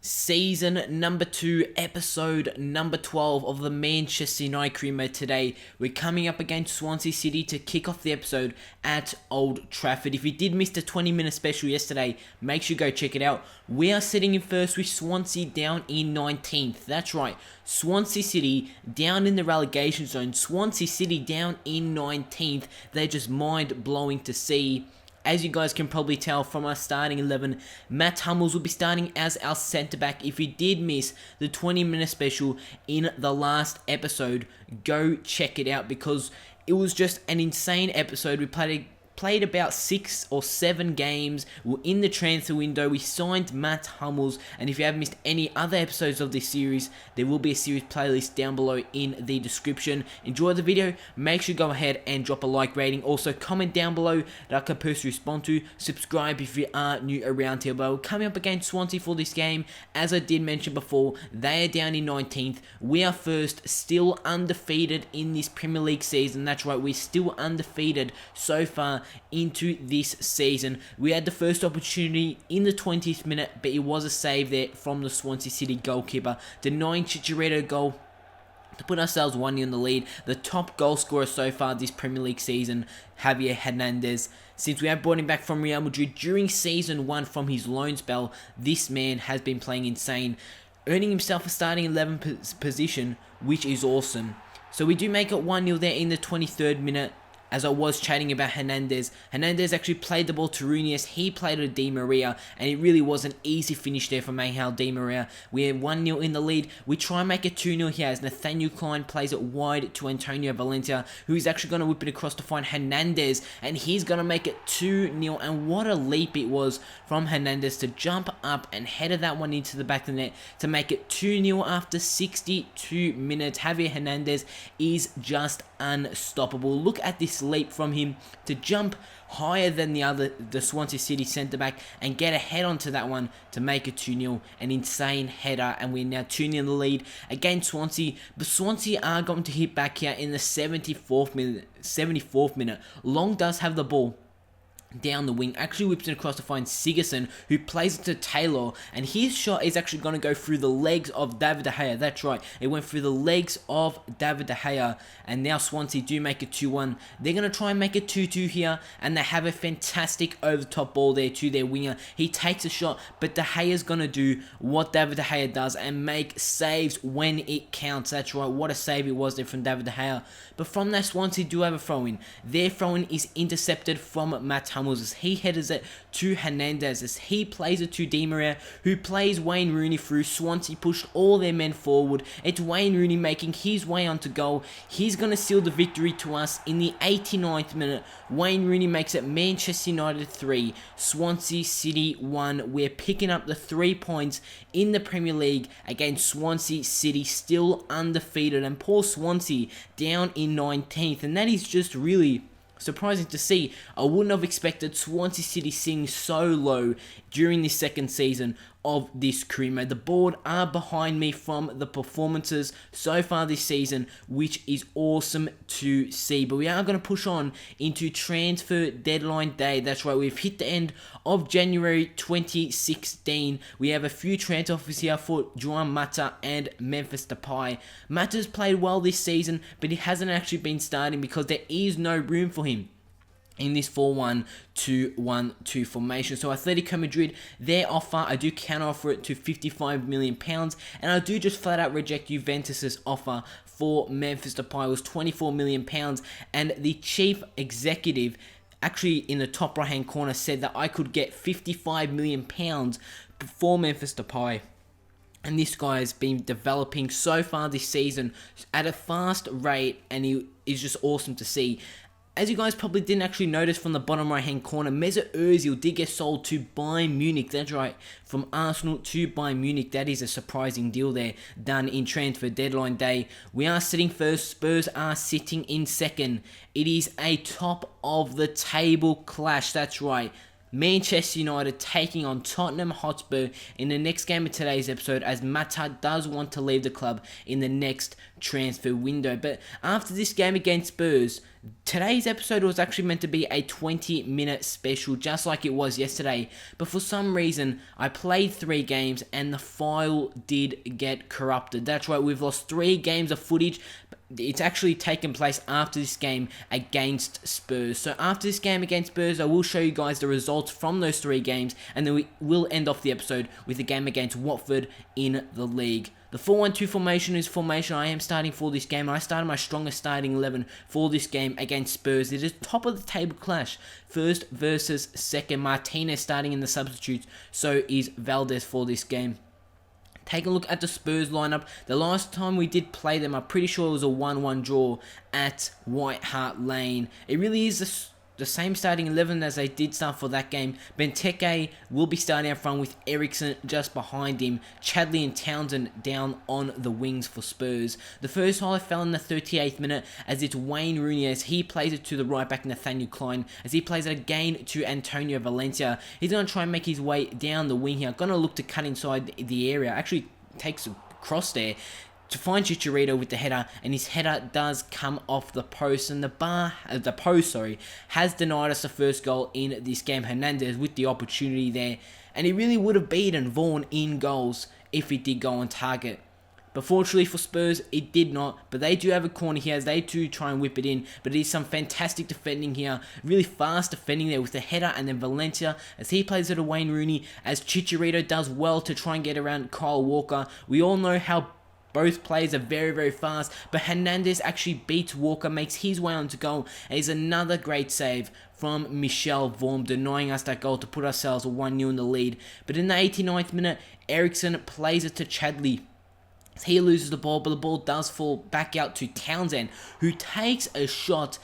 Season number 2, episode number 12 of the Manchester United crew mode. Today, we're coming up against Swansea City to kick off the episode at Old Trafford. If you did miss the 20-minute special yesterday, make sure you go check it out. We are sitting in first with Swansea down in 19th. That's right, Swansea City down in the relegation zone. Swansea City down in 19th. They're just mind-blowing to see. As you guys can probably tell from our starting 11, Matt Hummels will be starting as our centre-back. If you did miss the 20-minute special in the last episode, go check it out because it was just an insane episode. We played about 6 or 7 games. We're in the transfer window. We signed Matt Hummels, and if you have missed any other episodes of this series, there will be a series playlist down below in the description. Enjoy the video. Make sure you go ahead and drop a like rating. Also, comment down below that I can personally respond to. Subscribe if you are new around here. But we're coming up against Swansea for this game. As I did mention before, they are down in 19th. We are first, still undefeated in this Premier League season. That's right, we're still undefeated so far into this season. We had the first opportunity in the 20th minute, but it was a save there from the Swansea City goalkeeper, denying Chicharito a goal to put ourselves 1-0 in the lead. The top goal scorer so far this Premier League season, Javier Hernandez. Since we have brought him back from Real Madrid during season 1 from his loan spell, this man has been playing insane, earning himself a starting 11 position, which is awesome. So we do make it 1-0 there in the 23rd minute. As I was chatting about Hernandez actually played the ball to Runes. He played to Di Maria, and it really was an easy finish there from Angel Di Maria. We are 1-0 in the lead. We try and make it 2-0 here as Nathaniel Klein plays it wide to Antonio Valencia, who is actually going to whip it across to find Hernandez, and he's going to make it 2-0. And what a leap it was from Hernandez to jump up and header that one into the back of the net to make it 2-0 after 62 minutes. Javier Hernandez is just unstoppable. Look at this leap from him to jump higher than the Swansea City centre-back and get a head onto that one to make it 2-0. An insane header, and we're now 2-0 in the lead against Swansea. But Swansea are going to hit back here in the 74th minute. Long does have the ball down the wing, actually whips it across to find Sigurdsson, who plays it to Taylor, and his shot is actually going to go through the legs of David De Gea. That's right, it went through the legs of David De Gea, and now Swansea do make it 2-1. They're going to try and make it 2-2 here, and they have a fantastic over-the-top ball there to their winger. He takes a shot, but De Gea's going to do what David De Gea does and make saves when it counts. That's right, what a save it was there from David De Gea. But from that, Swansea do have a throw-in. Their throw-in is intercepted from Matt Hummels as he headers it to Hernandez as he plays it to Di Maria, who plays Wayne Rooney through. Swansea pushed all their men forward. It's Wayne Rooney making his way onto goal. He's going to seal the victory to us in the 89th minute. Wayne Rooney makes it Manchester United 3, Swansea City 1. We're picking up the 3 points in the Premier League against Swansea City, still undefeated, and poor Swansea down in 19th, and that is just really surprising to see. I wouldn't have expected Swansea City sitting so low during this second season of this crew mode. The board are behind me from the performances so far this season, which is awesome to see. But we are going to push on into transfer deadline day. That's right, we've hit the end of January 2016. We have a few transfer offers here for Juan Mata and Memphis Depay. Mata's played well this season, but he hasn't actually been starting because there is no room for him in this 4-1-2-1-2 formation. So Atletico Madrid, their offer, I do counter offer it to £55 million, and I do just flat out reject Juventus's offer for Memphis Depay. It was £24 million, and the chief executive actually in the top right hand corner said that I could get £55 million for Memphis Depay. And this guy has been developing so far this season at a fast rate, and he is just awesome to see. As you guys probably didn't actually notice from the bottom right hand corner, Mesut Ozil did get sold to Bayern Munich. That's right, from Arsenal to Bayern Munich. That is a surprising deal there done in transfer deadline day. We are sitting first, Spurs are sitting in second. It is a top of the table clash, that's right. Manchester United taking on Tottenham Hotspur in the next game of today's episode, as Mata does want to leave the club in the next transfer window. But after this game against Spurs, today's episode was actually meant to be a 20-minute special, just like it was yesterday. But for some reason, I played 3 games and the file did get corrupted. That's right, we've lost 3 games of footage. It's actually taken place after this game against Spurs. So after this game against Spurs, I will show you guys the results from those 3 games, and then we will end off the episode with the game against Watford in the league. The 4-1-2 formation is formation I am starting for this game. I started my strongest starting 11 for this game against Spurs. It is top of the table clash. First versus second. Martinez starting in the substitutes. So is Valdez for this game. Take a look at the Spurs lineup. The last time we did play them, I'm pretty sure it was a 1-1 draw at White Hart Lane. It really is the same starting 11 as they did start for that game. Benteke will be starting up front with Eriksen just behind him. Chadley and Townsend down on the wings for Spurs. The first highlight fell in the 38th minute as it's Wayne Rooney as he plays it to the right back Nathaniel Klein as he plays it again to Antonio Valencia. He's going to try and make his way down the wing here. Going to look to cut inside the area. Actually takes a cross there to find Chicharito with the header, and his header does come off the post, and the post has denied us the first goal in this game. Hernandez with the opportunity there, and he really would have beaten Vaughan in goals if it did go on target. But fortunately for Spurs, it did not. But they do have a corner here as they do try and whip it in. But it is some fantastic defending here. Really fast defending there with the header, and then Valencia as he plays it to Wayne Rooney, as Chicharito does well to try and get around Kyle Walker. We all know how both players are very, very fast, but Hernandez actually beats Walker, makes his way onto goal, and is another great save from Michel Vorm, denying us that goal to put ourselves 1-0 in the lead. But in the 89th minute, Eriksen plays it to Chadley. He loses the ball, but the ball does fall back out to Townsend, who takes a shot,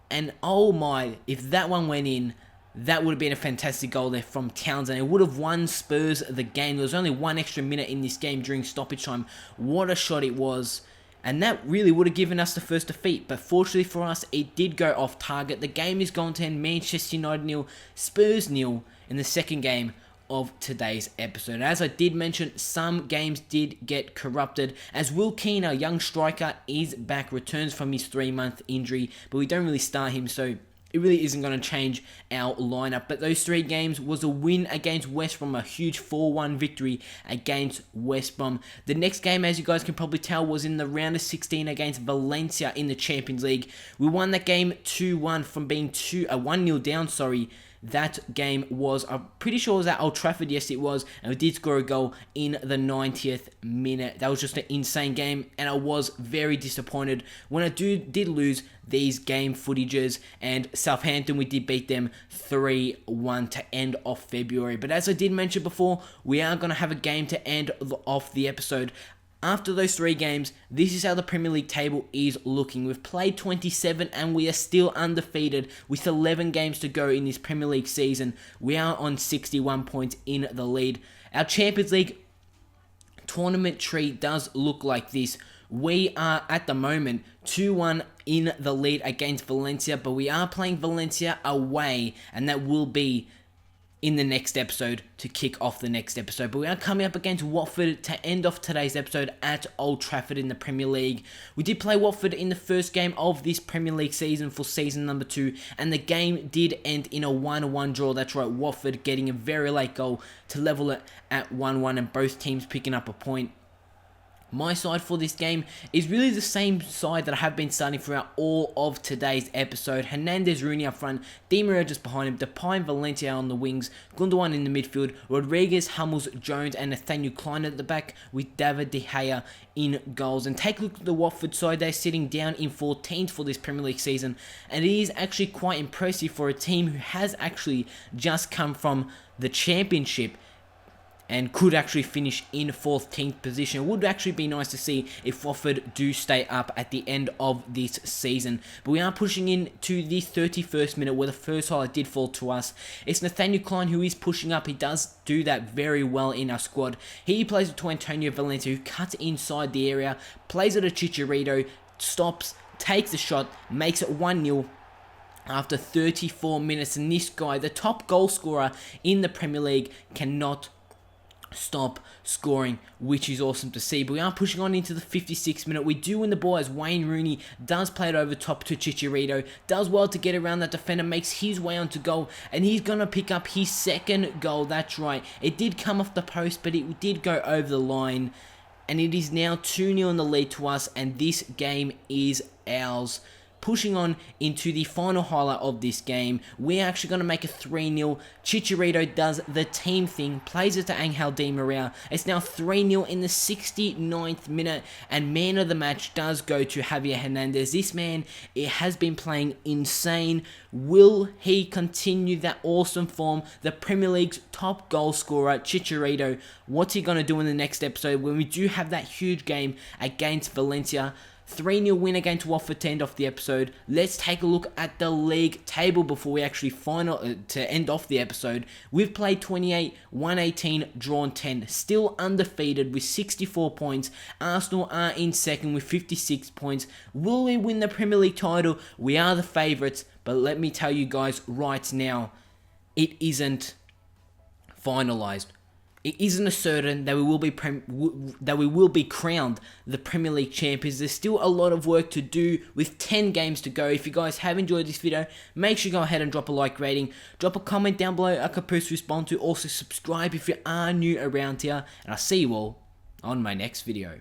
and oh my, if that one went in, that would have been a fantastic goal there from Townsend. It would have won Spurs the game. There was only 1 extra minute in this game during stoppage time. What a shot it was. And that really would have given us the first defeat. But fortunately for us, it did go off target. The game is going to end Manchester United 0, Spurs 0 in the second game of today's episode. As I did mention, some games did get corrupted, as Will Keane, our young striker, is back, returns from his 3-month injury, but we don't really start him, so it really isn't going to change our lineup. But those 3 games was a win against West Brom, a huge 4-1 victory against West Brom. The next game, as you guys can probably tell, was in the round of 16 against Valencia in the Champions League. We won that game 2-1 from being 1-0 down, That game was, I'm pretty sure it was at Old Trafford, yes it was, and we did score a goal in the 90th minute. That was just an insane game, and I was very disappointed when I did lose these game footages, and Southampton, we did beat them 3-1 to end off February. But as I did mention before, we are going to have a game to end off the episode. After those 3 games, this is how the Premier League table is looking. We've played 27 and we are still undefeated with 11 games to go in this Premier League season. We are on 61 points in the lead. Our Champions League tournament tree does look like this. We are at the moment 2-1 in the lead against Valencia, but we are playing Valencia away, and that will be in the next episode to kick off the next episode. But we are coming up against Watford to end off today's episode at Old Trafford in the Premier League. We did play Watford in the first game of this Premier League season for season number 2, and the game did end in a 1-1 draw. That's right, Watford getting a very late goal to level it at 1-1, and both teams picking up a point. My side for this game is really the same side that I have been starting throughout all of today's episode. Hernandez, Rooney up front, Di Maria just behind him, Depay and Valencia on the wings, Gundogan in the midfield, Rodriguez, Hummels, Jones and Nathaniel Klein at the back with David De Gea in goals. And take a look at the Watford side. They're sitting down in 14th for this Premier League season, and it is actually quite impressive for a team who has actually just come from the Championship and could actually finish in 14th position. It would actually be nice to see if Watford do stay up at the end of this season. But we are pushing in to the 31st minute where the first highlight did fall to us. It's Nathaniel Klein who is pushing up. He does do that very well in our squad. He plays it to Antonio Valencia, who cuts inside the area, plays it to Chicharito, stops, takes the shot, makes it 1-0. after 34 minutes, and this guy, the top goal scorer in the Premier League, cannot stop scoring, which is awesome to see. But we are pushing on into the 56th minute. We do win the ball as Wayne Rooney does play it over top to Chicharito, does well to get around that defender, makes his way onto goal, and he's going to pick up his second goal. That's right, it did come off the post, but it did go over the line, and it is now 2-0 in the lead to us, and this game is ours. Pushing on into the final highlight of this game, we're actually going to make a 3-0. Chicharito does the team thing, plays it to Angel Di Maria. It's now 3-0 in the 69th minute, and man of the match does go to Javier Hernandez. This man, it has been playing insane. Will he continue that awesome form? The Premier League's top goal scorer, Chicharito, what's he going to do in the next episode when we do have that huge game against Valencia? 3-0 win against Watford to end off the episode. Let's take a look at the league table before we actually to end off the episode. We've played 28, won 18, drawn 10. Still undefeated with 64 points. Arsenal are in second with 56 points. Will we win the Premier League title? We are the favourites, but let me tell you guys right now, it isn't finalised. It isn't certain that we will be crowned the Premier League champions. There's still a lot of work to do with 10 games to go. If you guys have enjoyed this video, make sure you go ahead and drop a like rating. Drop a comment down below I could post respond to. Also subscribe if you are new around here. And I'll see you all on my next video.